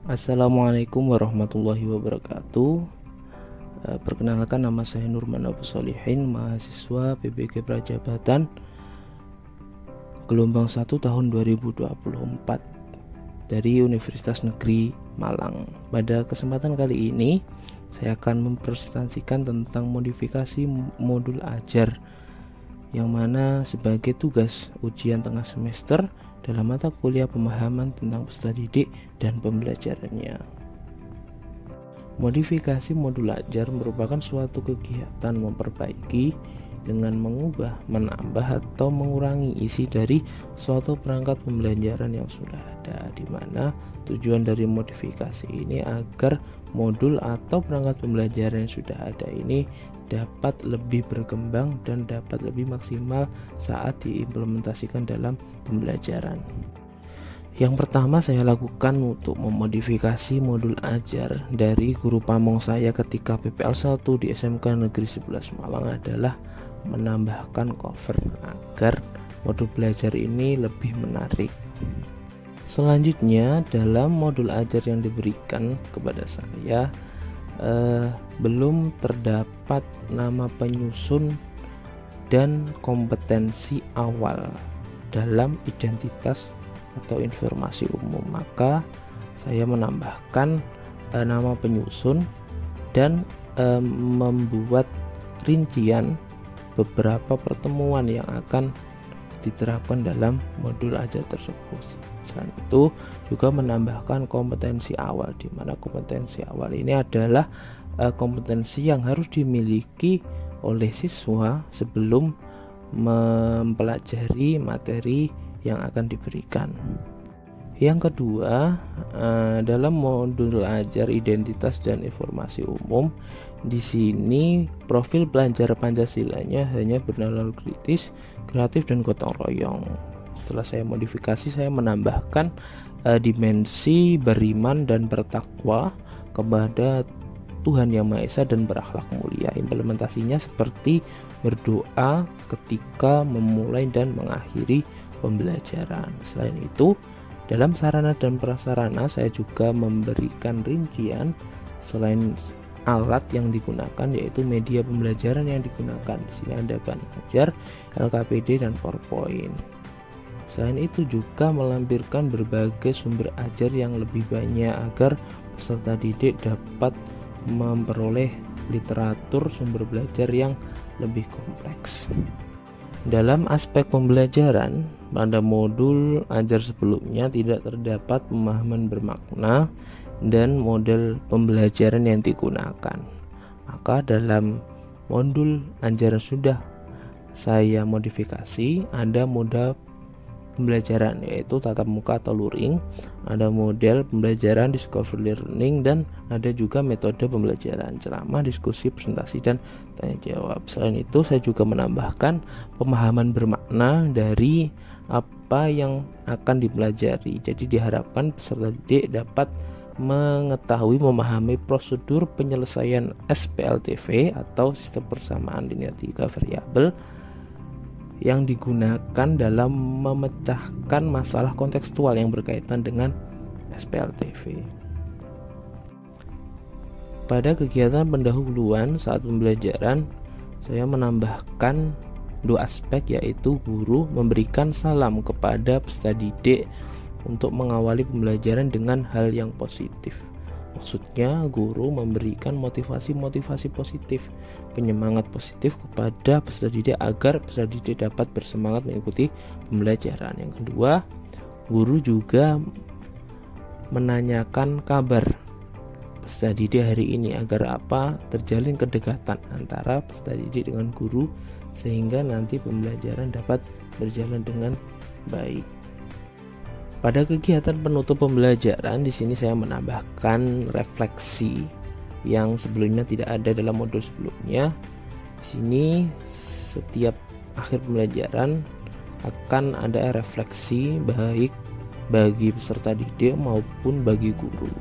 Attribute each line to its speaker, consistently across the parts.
Speaker 1: Assalamualaikum warahmatullahi wabarakatuh. Perkenalkan, nama saya Nurman Abu Solihin, mahasiswa PBG Prajabatan gelombang 1 tahun 2024 dari Universitas Negeri Malang. Pada kesempatan kali ini saya akan mempresentasikan tentang modifikasi modul ajar, yang mana sebagai tugas ujian tengah semester dalam mata kuliah pemahaman tentang peserta didik dan pembelajarannya. Modifikasi modul ajar merupakan suatu kegiatan memperbaiki dengan mengubah, menambah, atau mengurangi isi dari suatu perangkat pembelajaran yang sudah ada, di mana tujuan dari modifikasi ini agar modul atau perangkat pembelajaran yang sudah ada ini dapat lebih berkembang dan dapat lebih maksimal saat diimplementasikan dalam pembelajaran. Yang pertama saya lakukan untuk memodifikasi modul ajar dari guru pamong saya ketika PPL 1 di SMK Negeri 11 Malang adalah menambahkan cover agar modul belajar ini lebih menarik. Selanjutnya, dalam modul ajar yang diberikan kepada saya belum terdapat nama penyusun dan kompetensi awal dalam identitas atau informasi umum, maka saya menambahkan nama penyusun dan membuat rincian beberapa pertemuan yang akan diterapkan dalam modul ajar tersebut. Selain itu juga menambahkan kompetensi awal, di mana kompetensi awal ini adalah kompetensi yang harus dimiliki oleh siswa sebelum mempelajari materi yang akan diberikan. Yang kedua, dalam modul ajar identitas dan informasi umum, di sini profil pelajar Pancasilanya hanya bernalar kritis, kreatif, dan gotong royong. Setelah saya modifikasi, saya menambahkan dimensi beriman dan bertakwa kepada Tuhan Yang Maha Esa dan berakhlak mulia. Implementasinya seperti berdoa ketika memulai dan mengakhiri pembelajaran. Selain itu, dalam sarana dan prasarana saya juga memberikan rincian selain alat yang digunakan, yaitu media pembelajaran yang digunakan. Di sini ada bahan ajar, LKPD, dan PowerPoint. Selain itu juga melampirkan berbagai sumber ajar yang lebih banyak agar peserta didik dapat memperoleh literatur sumber belajar yang lebih kompleks. Dalam aspek pembelajaran, pada modul ajar sebelumnya tidak terdapat pemahaman bermakna dan model pembelajaran yang digunakan. Maka dalam modul ajar sudah saya modifikasi, ada moda pembelajaran yaitu tatap muka atau luring, ada model pembelajaran discovery learning, dan ada juga metode pembelajaran ceramah, diskusi, presentasi, dan tanya jawab. Selain itu saya juga menambahkan pemahaman bermakna dari apa yang akan dipelajari. Jadi diharapkan peserta didik dapat mengetahui, memahami prosedur penyelesaian SPLTV atau sistem persamaan linear 3 variabel yang digunakan dalam memecahkan masalah kontekstual yang berkaitan dengan SPLTV. Pada kegiatan pendahuluan saat pembelajaran, saya menambahkan dua aspek, yaitu guru memberikan salam kepada peserta didik untuk mengawali pembelajaran dengan hal yang positif. Maksudnya guru memberikan motivasi positif, penyemangat positif kepada peserta didik agar peserta didik dapat bersemangat mengikuti pembelajaran. Yang kedua, guru juga menanyakan kabar peserta didik hari ini agar terjalin kedekatan antara peserta didik dengan guru sehingga nanti pembelajaran dapat berjalan dengan baik. Pada kegiatan penutup pembelajaran, di sini saya menambahkan refleksi yang sebelumnya tidak ada dalam modul sebelumnya. Di sini setiap akhir pembelajaran akan ada refleksi baik bagi peserta didik maupun bagi guru.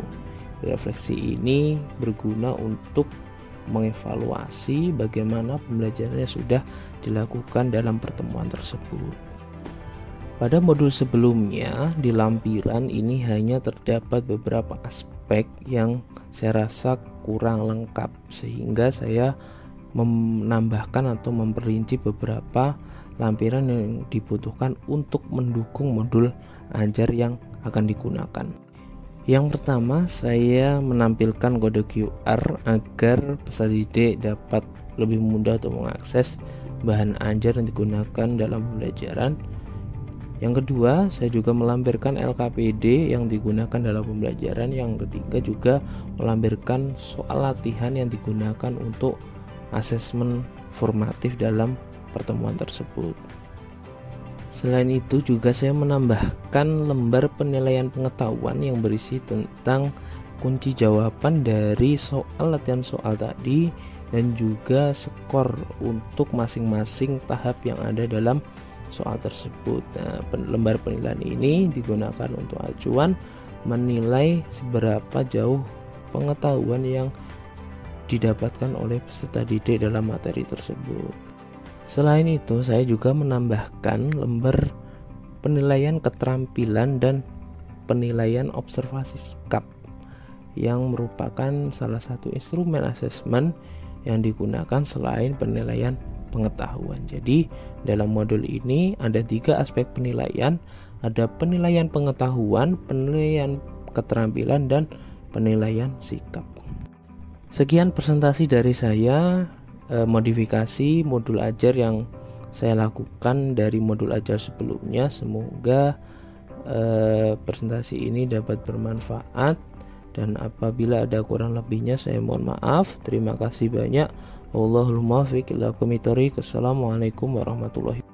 Speaker 1: Refleksi ini berguna untuk mengevaluasi bagaimana pembelajarannya sudah dilakukan dalam pertemuan tersebut. Pada modul sebelumnya, di lampiran ini hanya terdapat beberapa aspek aspek yang saya rasa kurang lengkap, sehingga saya menambahkan atau memperinci beberapa lampiran yang dibutuhkan untuk mendukung modul ajar yang akan digunakan. Yang pertama, saya menampilkan kode QR agar peserta didik dapat lebih mudah untuk mengakses bahan ajar yang digunakan dalam pembelajaran. Yang kedua, saya juga melampirkan LKPD yang digunakan dalam pembelajaran. Yang ketiga juga melampirkan soal latihan yang digunakan untuk asesmen formatif dalam pertemuan tersebut. Selain itu juga saya menambahkan lembar penilaian pengetahuan yang berisi tentang kunci jawaban dari soal latihan soal tadi dan juga skor untuk masing-masing tahap yang ada dalam soal tersebut. Nah, lembar penilaian ini digunakan untuk acuan menilai seberapa jauh pengetahuan yang didapatkan oleh peserta didik dalam materi tersebut. Selain itu, saya juga menambahkan lembar penilaian keterampilan dan penilaian observasi sikap yang merupakan salah satu instrumen asesmen yang digunakan selain penilaian pengetahuan. Jadi dalam modul ini ada 3 aspek penilaian, ada penilaian pengetahuan, penilaian keterampilan, dan penilaian sikap. Sekian presentasi dari saya, modifikasi modul ajar yang saya lakukan dari modul ajar sebelumnya. Semoga presentasi ini dapat bermanfaat, dan apabila ada kurang lebihnya saya mohon maaf. Terima kasih banyak. Wallahul muwaffiq ila aqwamit thoriq. Assalamualaikum warahmatullahi wabarakatuh.